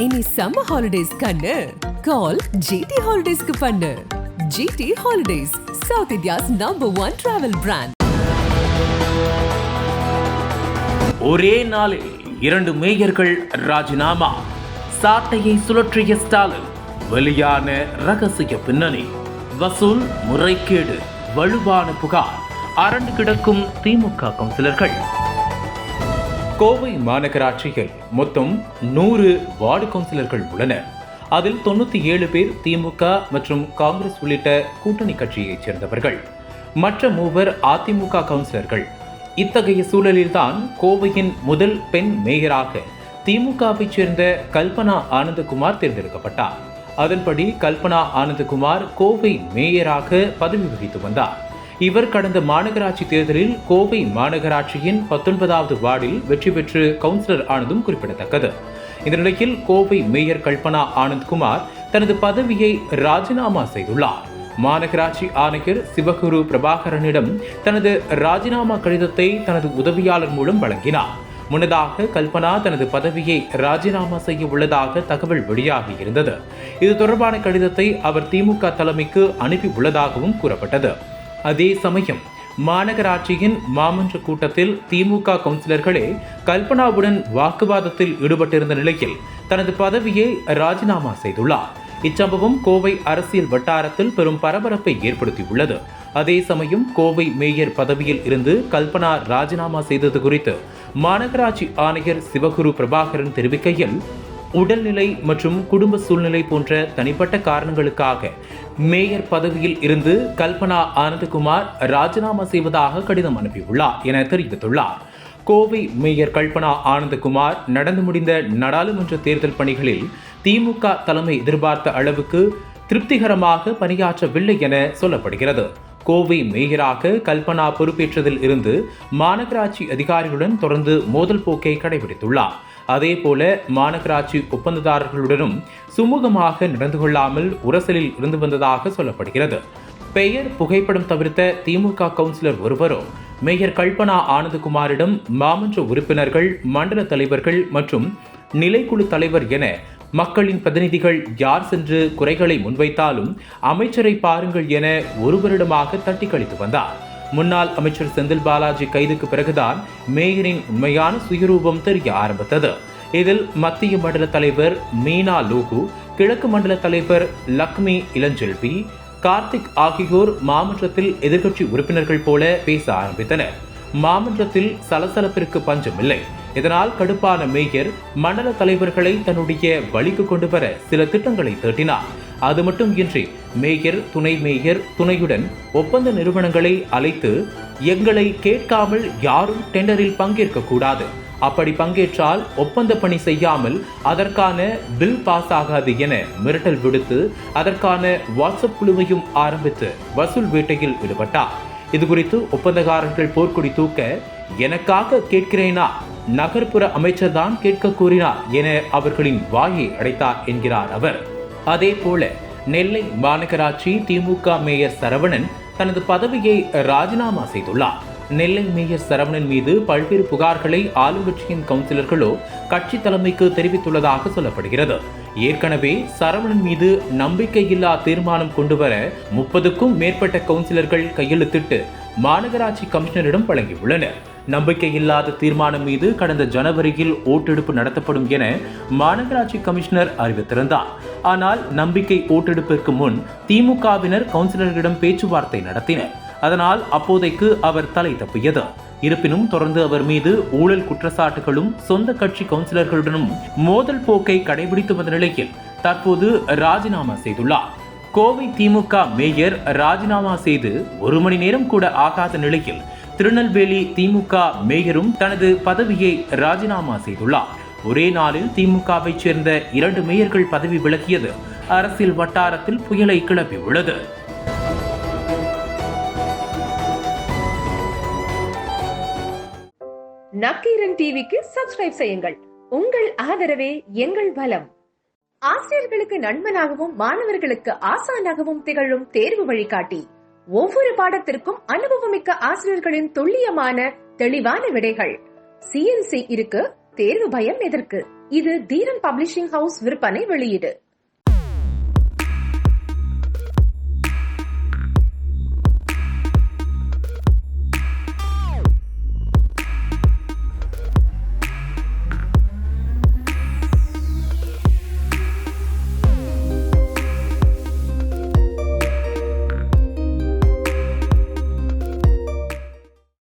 இனி summer holidays கண்ணு கால் GT ஹாலிடேஸ்க்கு பண்ணு. GT holidays, south India's #1 travel brand. ஒரே நாளில் 2 மேயர்கள் ராஜினாமா. சாட்டையை சுழற்றிய ஸ்டாலின். வெளியான ரகசிய பின்னணி. வசூல் முறைகேடு, வலுவான புகார். அரண்டு கிடக்கும் திமுக கவுன்சிலர்கள். கோவை மாநகராட்சியில் மொத்தம் 100 வார்டு கவுன்சிலர்கள் உள்ளனர். அதில் 97 பேர் திமுக மற்றும் காங்கிரஸ் உள்ளிட்ட கூட்டணி கட்சியைச் சேர்ந்தவர்கள். மற்ற 3 அதிமுக கவுன்சிலர்கள். இத்தகைய சூழலில்தான் கோவையின் முதல் பெண் மேயராக திமுகவைச் சேர்ந்த கல்பனா ஆனந்தகுமார் தேர்ந்தெடுக்கப்பட்டார். அதன்படி கல்பனா ஆனந்தகுமார் கோவை மேயராக பதவி வகித்து வந்தார். இவர் கடந்த மாநகராட்சி தேர்தலில் கோவை மாநகராட்சியின் 19வது வார்டில் வெற்றி பெற்று கவுன்சிலர் ஆனதும் குறிப்பிடத்தக்கது. இந்த நிலையில் கோவை மேயர் கல்பனா ஆனந்த்குமார் தனது பதவியை ராஜினாமா செய்துள்ளார். மாநகராட்சி ஆணையர் சிவகுரு பிரபாகரனிடம் தனது ராஜினாமா கடிதத்தை தனது உதவியாளர் மூலம் வழங்கினார். முன்னதாக கல்பனா தனது பதவியை ராஜினாமா செய்ய உள்ளதாக தகவல் வெளியாகி இருந்தது. இது தொடர்பான கடிதத்தை அவர் திமுக தலைமைக்கு அனுப்பி உள்ளதாகவும் கூறப்பட்டது. அதே சமயம் மாநகராட்சியின் மாமன்ற கூட்டத்தில் திமுக கவுன்சிலர்களே கல்பனாவுடன் வாக்குவாதத்தில் ஈடுபட்டிருந்த நிலையில் தனது பதவியை ராஜினாமா செய்துள்ளார். இச்சம்பவம் கோவை அரசியல் வட்டாரத்தில் பெரும் பரபரப்பை ஏற்படுத்தியுள்ளது. அதே சமயம் கோவை மேயர் பதவியில் இருந்து கல்பனா ராஜினாமா செய்தது குறித்து மாநகராட்சி ஆணையர் சிவகுரு பிரபாகரன் தெரிவிக்கையில், உடல்நிலை மற்றும் குடும்ப சூழ்நிலை போன்ற தனிப்பட்ட காரணங்களுக்காக மேயர் பதவியில் இருந்து கல்பனா ஆனந்தகுமார் ராஜினாமா செய்வதாக கடிதம் அனுப்பியுள்ளார் என தெரிவித்துள்ளார். கோவை மேயர் கல்பனா ஆனந்தகுமார் நடந்து முடிந்த நாடாளுமன்ற தேர்தல் பணிகளில் திமுக தலைமை எதிர்பார்த்த அளவுக்கு திருப்திகரமாக பணியாற்றவில்லை என சொல்லப்படுகிறது. கோவை மேயராக கல்பனா பொறுப்பேற்றதில் இருந்து மாநகராட்சி அதிகாரிகளுடன் தொடர்ந்து மோதல் போக்கை கடைபிடித்துள்ளார். அதேபோல மாநகராட்சி ஒப்பந்ததாரர்களுடனும் சுமூகமாக நடந்து கொள்ளாமல் உரசலில் இருந்து வந்ததாக சொல்லப்படுகிறது. பெயர் புகைப்படம் தவிர்த்த திமுக கவுன்சிலர் ஒருவரோ மேயர் கல்பனா ஆனந்தகுமாரிடம் மாமன்ற உறுப்பினர்கள், மண்டல தலைவர்கள் மற்றும் நிலைக்குழு தலைவர் என மக்களின் பிரதிநிதிகள் யார் சென்று குறைகளை முன்வைத்தாலும் அமைச்சரை பாருங்கள் என ஒரு வருடமாக தட்டி கழித்து வந்தார். முன்னாள் அமைச்சர் செந்தில் பாலாஜி கைதுக்கு பிறகுதான் மேயரின் உண்மையான சுயரூபம் தெரிய ஆரம்பித்தது. இதில் மத்திய மண்டல தலைவர் மீனா லோகு, கிழக்கு மண்டல தலைவர் லக்ஷ்மி இளஞ்செல்வி, கார்த்திக் ஆகியோர் மாமன்றத்தில் எதிர்க்கட்சி உறுப்பினர்கள் போல பேச ஆரம்பித்தனர். மாமன்றத்தில் சலசலப்பிற்கு பஞ்சமில்லை. இதனால் கடுப்பான மேயர் மண்டல தலைவர்களை தன்னுடைய வழிக்கு கொண்டு வர சில திட்டங்களை தீட்டினார். அது மட்டுமின்றி மேயர், துணை மேயர் துணையுடன் ஒப்பந்த நிறுவனங்களை அழைத்து, எங்களை கேட்காமல் யாரும் டெண்டரில் பங்கேற்க கூடாது, அப்படி பங்கேற்றால் ஒப்பந்த பணி செய்யாமல் அதற்கான பில் பாஸ் ஆகாது என மிரட்டல் விடுத்து அதற்கான வாட்ஸ்அப் குழுவையும் ஆரம்பித்து வசூல் வேட்டையில் ஈடுபட்டார். இதுகுறித்து ஒப்பந்தக்காரர்கள் போர்க்கொடி தூக்க, எனக்காக கேட்கிறேனா, நகர்ப்புற அமைச்சர் தான் கேட்க கூறினார் என அவர்களின் வாயை அடைத்தார் என்கிறார் அவர். அதே போல நெல்லை மாநகராட்சி திமுக மேயர் சரவணன் தனது பதவியை ராஜினாமா செய்துள்ளார். நெல்லை மேயர் சரவணன் மீது பல்வேறு புகார்களை ஆளுங்கட்சியின் கவுன்சிலர்களோ கட்சி தலைமைக்கு தெரிவித்துள்ளதாக சொல்லப்படுகிறது. ஏற்கனவே சரவணன் மீது நம்பிக்கையில்லா தீர்மானம் கொண்டுவர 30க்கும் மேற்பட்ட கவுன்சிலர்கள் கையெழுத்திட்டு மாநகராட்சி கமிஷனரிடம் வழங்கியுள்ளனர். நம்பிக்கையில்லாத தீர்மானம் மீது கடந்த ஜனவரியில் ஓட்டெடுப்பு நடத்தப்படும் என மாநகராட்சி கமிஷனர் அறிவித்திருந்தார். ஆனால் நம்பிக்கை ஓட்டெடுப்பிற்கு முன் திமுகவினர் கவுன்சிலர்களிடம் பேச்சுவார்த்தை நடத்தினர். அதனால் அப்போதைக்கு அவர் தலை தப்பியது. இருப்பினும் தொடர்ந்து அவர் மீது ஊழல் குற்றச்சாட்டுகளும் சொந்த கட்சி கவுன்சிலர்களுடனும் மோதல் போக்கை கடைபிடித்து வந்த நிலையில் தற்போது ராஜினாமா செய்துள்ளார். கோவை திமுக மேயர் ராஜினாமா செய்து 1 மணி நேரம் கூட ஆகாத நிலையில் திருநெல்வேலி திமுக மேயரும் தனது பதவியை ராஜினாமா செய்துள்ளார். ஒரே நாளில் திமுகவை சேர்ந்த 2 மேயர்கள் பதவி விலகியது அரசியல் வட்டாரத்தில் புயலை கிளப்பியுள்ளது. நக்கீரன் டிவிக்கு சப்ஸ்கிரைப் செய்யுங்கள். உங்கள் ஆதரவே எங்கள் பலம். ஆசிரியர்களுக்கு நண்பனாகவும் மாணவர்களுக்கு ஆசானாகவும் திகழும் தேர்வு வழிகாட்டி. ஒவ்வொரு பாடத்திற்கும் அனுபவமிக்க ஆசிரியர்களின் துல்லியமான தெளிவான விடைகள். CNC இருக்கு, தேர்வு பயம் எதற்கு? இது தீரன் பப்ளிஷிங் ஹவுஸ் விற்பனை வெளியீடு.